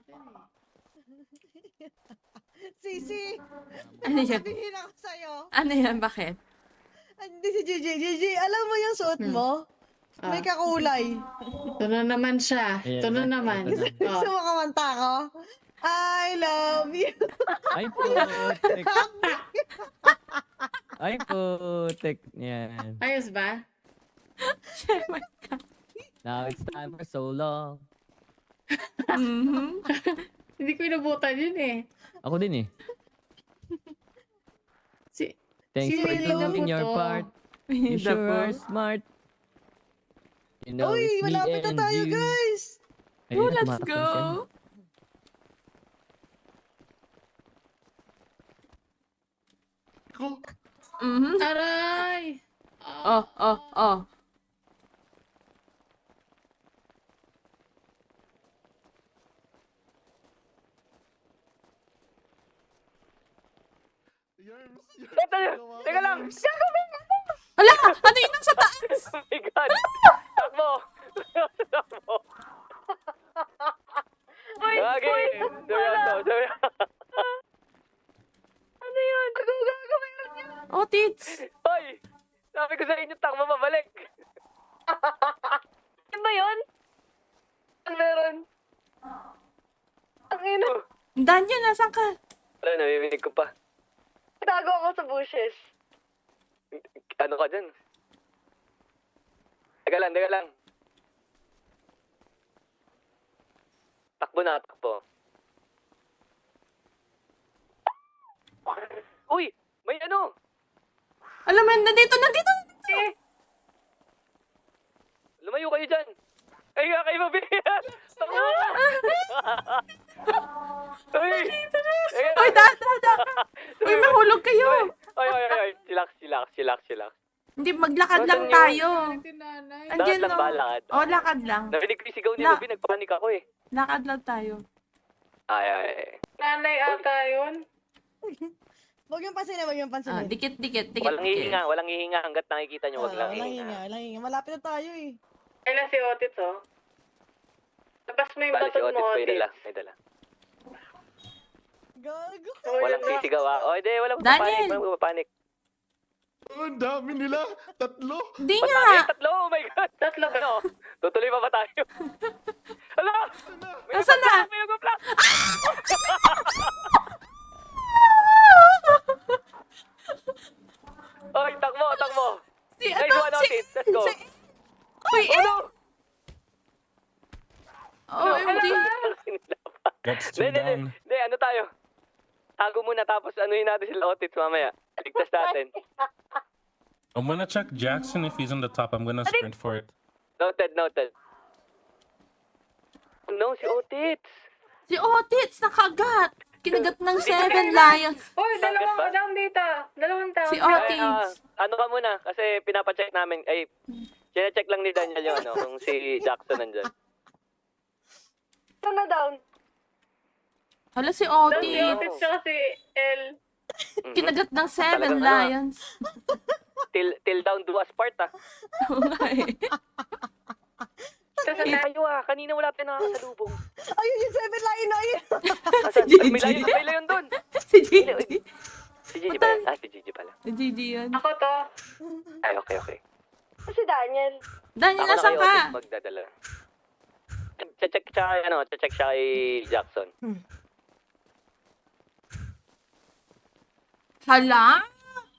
natin eh. Sisi, Ano yan? sabihin ako sa'yo. Ano yan? Bakit? Hindi si JJ. JJ, alam mo yung suot mo? May kakulay. Ito na naman siya. Ito na naman. Gusto mo kamanta ko? I love you. Ay, putek. Ay, putek. Yan. Ayos ba? Sherman ka. Now it's time for so long. Mhm. Hindi ko inabutan yun eh. Ako din eh. Si Thanks Si for Winnie the doing your Pooh. part. You The sure are Pooh. smart. You know Uy, it's me malapit na and tayo, you. guys. Ayun Oh, na, let's tumatakbo go. siya. Mhm. Aray! Oh, oh, oh. Teka lang! Hala! Ano yung nasa taas? Oh my God! Takbo! Takbo! Gagi! Seryoso. Ano yun? Ano gagawin niya? Oh, tits. Hoy! Sabi ko sa inyo, takbo mabalik! Ano ba yun? Ano meron? Ang ino. Daniel, nasan ka? Wala, nabibig ko pa. Tago ako sa bushes. Ano ka dyan? Teka lang. Takbo na, takbo. Uy! May ano! Alam mo, nandito. Eh! Lumayo kayo dyan! Ay, nga kayo mabihan! Takbo na! Uy! Uy, da. Uy, mahulog kayo. Ay. Chillax. Hindi, maglakad Oh, lang saan tayo. Si nanay. Andyan, Lakad lang no? ba? Lakad? Oh, lakad lang. Narinig ko yung sigaw ni La- Ruby, nagpanik ako eh. Lakad lang tayo. Ay. Nanay ata yun. Huwag yung pansinin, huwag yung Ah, pansinin. dikit. Walang hihinga hanggat nakikita nyo, wag lang Walang hihinga. hinga. Malapit na tayo eh. Ayun si Otis oh. Tapos may Bali si batog Otis mo may dala, Otis. may dala. Gago. Walang sisigaw ah. O, hindi, walang Daniel! papanik. Ang dami nila. Tatlo. Hindi Ba't nga. tayo tatlo? Oh my God! Tatlo ba? Ano? Tutuloy pa ba tayo? Hala! Nasaan na? May ugap-lak! Oy, takbo! Si Nice one, Otis. Let's go. Uy, eh. Ano? OMG. That's too Hindi, down. ano tayo? Tago muna tapos anuhin natin sila Otis mamaya. Ligtas natin. I'm gonna check Jackson if he's on the top. I'm gonna sprint for it. Noted. No, si Otis. Si Otis, nakagat. Kinagat ng 7 lions. Uy, Target dalawang ba? down dito. Dalawang down. Si Ay, Otis. ano ka muna? Kasi pinapacheck namin. Ay, check lang ni Daniel yung ano, kung si Jackson nandyan. Ito na down. Hala, si Down si Otis. Otis tsaka si El. Kinagat ng 7 Talagang ano, lions. Till down do us part ah. Oo nga eh. Tapos Eh, tayo ah, kanina wala tayong nakakasalubong. Ayun yung 7 line na yun. Asan? Gigi. May layon doon. Si Gigi. Si Gigi ba yan? Ah, si Gigi pala. Si Gigi yun. ako to. Ay, okay. Si Daniel. Daniel, Ako na nasan kay ka? Otis magdadala. Check siya kay Jackson. Hala?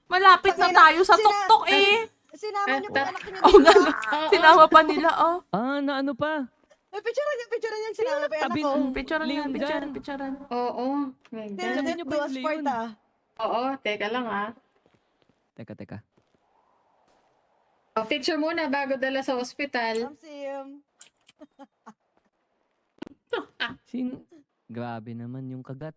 Malapit na tayo sa tuktok eh. Sinama niyo po yung anak niyo. Oo nga, no. Oo. Sinama pa nila, oh. Na ano pa? Picture niya. Sinama pa yung anak Tabi ko. ng- Picturean yan, Leon picturean. Oo. Ganda. Hindi, niyo do ba yung us part Leon? ah. Oo, teka lang ah. Teka. Oh, picture muna bago dala sa ospital. Grabe naman yung kagat.